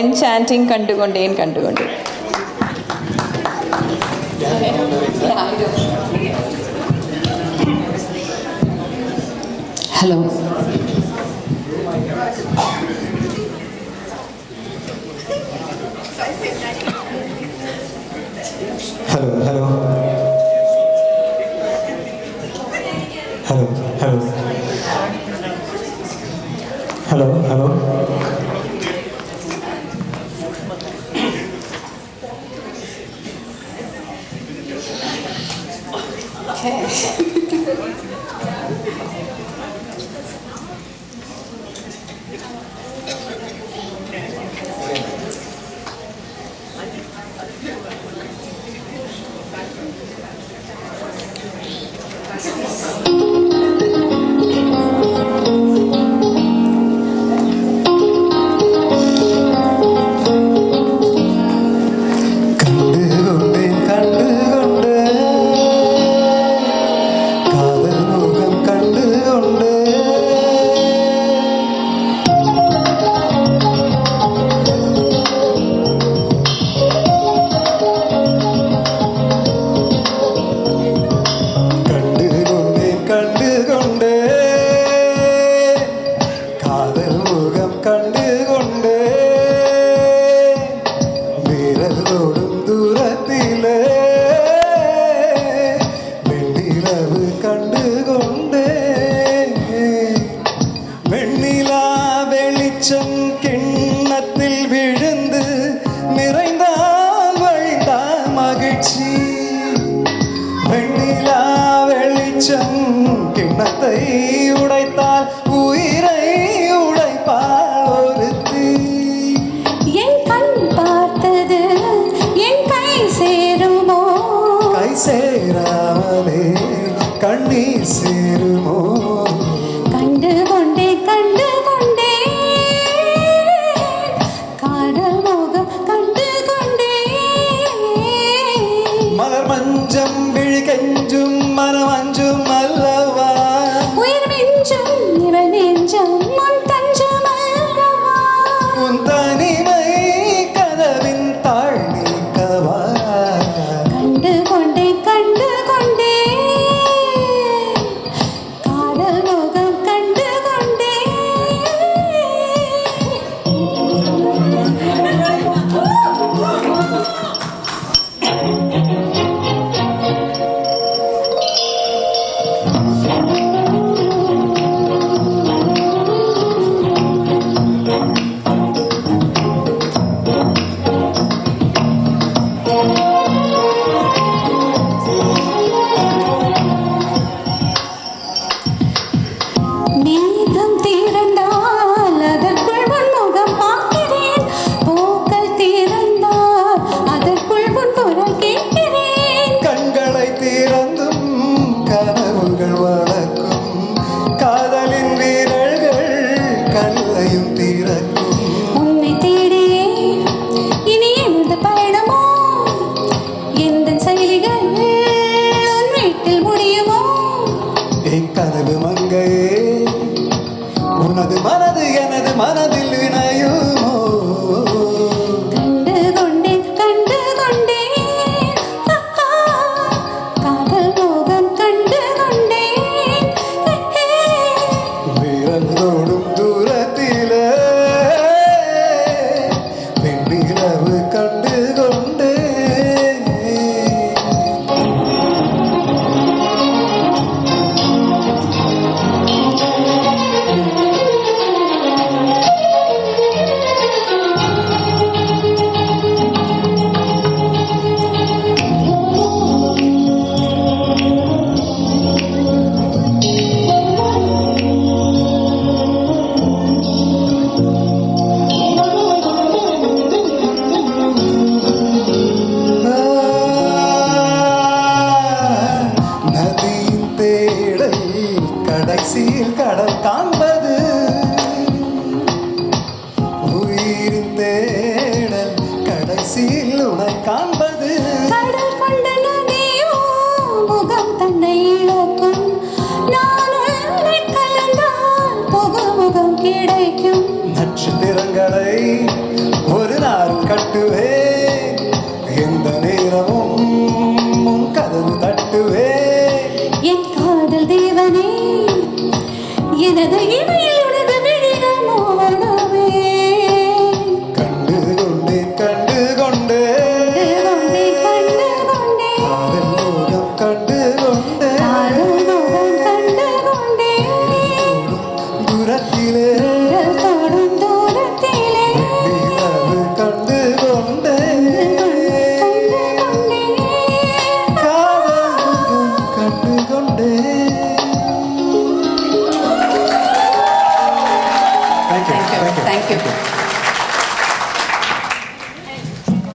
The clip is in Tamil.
enchanting കണ്ടുകൊണ്ടേൻ കണ്ടുകൊണ്ട്. Hello. Hello, hello. Hello, hello. Hello, hello. Okay. கிண்ணத்தில் விழுந்து நிறைந்தால் வழிந்தால் மகிழ்ச்சி. வெண்ணிலா வெளிச்சம் கிண்ணத்தை உடைத்தால் உயிரை உடைப்பால் ஒருத்தி. என் கண் பார்த்தது என் கை சேருமோ? கை சேராமலே கண்ணீர் சேருமோ? கண்டு கொண்டே காதல் மோகம் கண்டு கொண்டே. மலர் மஞ்சம் விழி கெஞ்சும் மனம் அஞ்சும் அல்லவா? உயிர் மிஞ்சும் இவள் நெஞ்சம் முன் தஞ்சம் அல்லவா? உன் தனிமை கதவின் தாழ் நீக்கவா? கண்டு கொண்டே காதல் மோகம் காட்டுவே